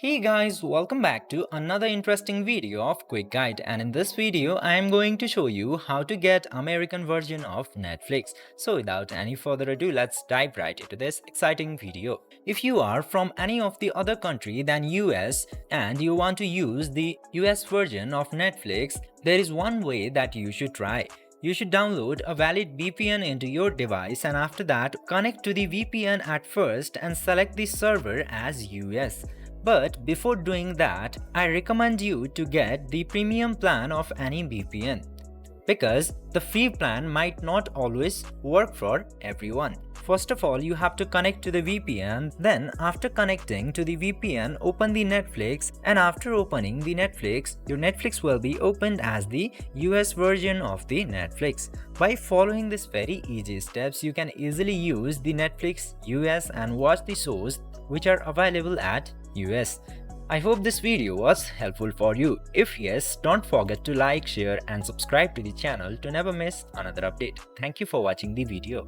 Hey guys, welcome back to another interesting video of Quick Guide, and in this video I am going to show you how to get American version of Netflix. So without any further ado, let's dive right into this exciting video. If you are from any of the other country than US and you want to use the US version of Netflix, there is one way that you should try. You should download a valid VPN into your device, and after that connect to the VPN at first and select the server as US. But before doing that, I recommend you to get the premium plan of any VPN, because the free plan might not always work for everyone. First of all, you have to connect to the VPN. Then after connecting to the VPN, open the Netflix, and after opening the Netflix, your Netflix will be opened as the US version of the Netflix. By following these very easy steps, you can easily use the Netflix US and watch the shows which are available at US. I hope this video was helpful for you. If yes, don't forget to like, share and subscribe to the channel to never miss another update. Thank you for watching the video.